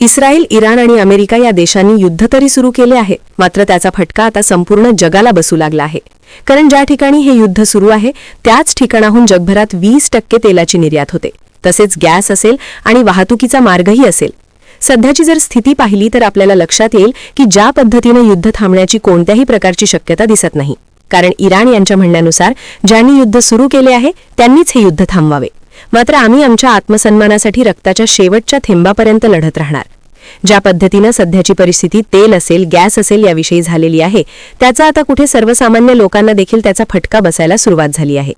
Israel, Iran आणि America या देशांनी युद्ध तरी सुरू केले आहे, मात्र त्याचा फटका आता संपूर्ण जगाला बसू लागला आहे. कारण ज्या ठिकाणी हे युद्ध सुरू आहे त्याच ठिकाणाहून जगभरात 20% तेलाची निर्यात होते. तसेच गॅस असेल आणि वाहतुकीचा मार्गही असेल. सध्याची जर स्थिती पाहिली तर आपल्याला लक्षात येईल की ज्या पद्धतीने युद्ध थांबण्याची कोणत्याही प्रकारची शक्यता दिसत नाही. कारण इराण यांच्या म्हणण्यानुसार ज्यांनी युद्ध सुरू केले आहे त्यांनीच हे युद्ध थांबवावे. मात्र आम्ही आमच्या आत्मसन्मानासाठी रक्ताच्या शेवटच्या थेंबापर्यंत लढत राहणार. ज्या पद्धतीने सध्याची परिस्थिती तेल असेल, गॅस असेल याविषयी झालेली आहे त्याचा आता कुठे सर्वसामान्य लोकांना देखील त्याचा फटका बसायला सुरुवात झाली आहे.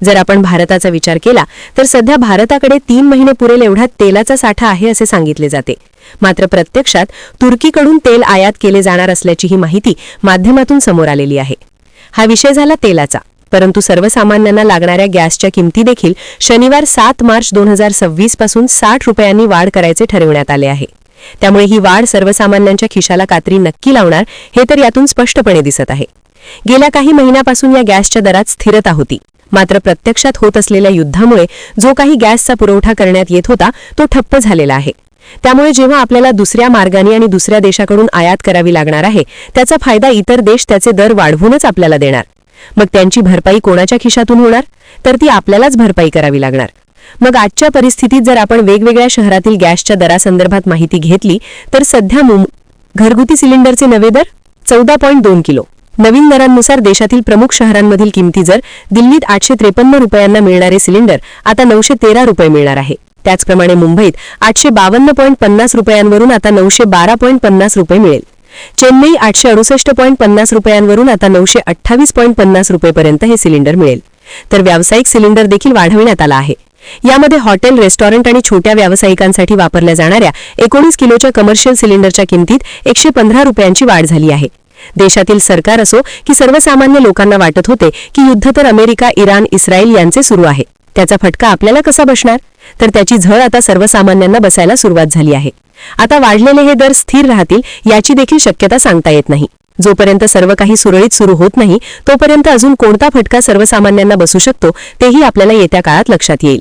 जर आपण भारताचा विचार केला तर सध्या भारताकडे 3 महिने पुरेल एवढा तेलाचा साठा आहे असे सांगितले जाते. मात्र प्रत्यक्षात तुर्कीकडून तेल आयात केले जाणार असल्याची ही माहिती माध्यमातून समोर आलेली आहे. हा विषय झाला तेलाचा. परंतु सर्वसामान्यांना लागणाऱ्या गॅसच्या किमती देखील शनिवार 7 मार्च 2026 पासून 60 रुपयांनी वाढ करायचे ठरविण्यात आले आहे. त्यामुळे ही वाढ सर्वसामान्यांच्या खिशाला कात्री नक्की लावणार हे तर यातून स्पष्टपणे दिसत आहे. गेल्या काही महिन्यापासून या गॅसच्या दरात स्थिरता होती. मात्र प्रत्यक्षात होत असलेल्या युद्धामुळे जो काही गॅसचा पुरवठा करण्यात येत होता तो ठप्प झालेला आहे. त्यामुळे जेव्हा आपल्याला दुसऱ्या मार्गाने आणि दुसऱ्या देशाकडून आयात करावी लागणार आहे त्याचा फायदा इतर देश त्याचे दर वाढवूनच आपल्याला देणार. मग त्यांची भरपाई कोणाच्या खिशातून होणार? तर ती आपल्यालाच भरपाई करावी लागणार. मग आजच्या परिस्थितीत जर आपण वेगवेगळ्या शहरातील गॅसच्या दरासंदर्भात माहिती घेतली तर सध्या घरगुती सिलेंडरचे नवे दर 14.2 किलो. नवीन दरांनुसार देशातील प्रमुख शहरांमधील किमती जर दिल्लीत 853 रुपयांना मिळणारे सिलेंडर आता 913 रुपये मिळणार आहे. त्याचप्रमाणे मुंबईत 852.50 रुपयांवरून आता 912.50 रुपये मिळेल. चेन्नई 868.50 रुपयांवरून आता 928.50 रुपयेपर्यंत हे सिलेंडर मिळेल. तर व्यावसायिक सिलेंडर देखील वाढविण्यात आला आहे. यामध्ये हॉटेल, रेस्टॉरंट आणि छोट्या व्यावसायिकांसाठी वापरल्या जाणाऱ्या 19 किलोच्या कमर्शियल सिलेंडरच्या किमतीत 115 रुपयांची वाढ झाली आहे. देशातील सरकार असो की सर्वसामान्य लोकांना वाटत होते की युद्ध तर अमेरिका, इराण, इस्रायल यांचे सुरू आहे, त्याचा फटका आपल्याला कसा बसणार? तर त्याची झळ आता सर्वसामान्यांना बसायला सुरुवात झाली आहे. आता वाढलेले हे दर स्थिर राहतील याची देखील शक्यता सांगता येत नाही. जोपर्यंत सर्व काही सुरळीत सुरू होत नाही तोपर्यंत अजून कोणता फटका सर्वसामान्यांना बसू शकतो तेही आपल्याला येत्या काळात लक्षात येईल.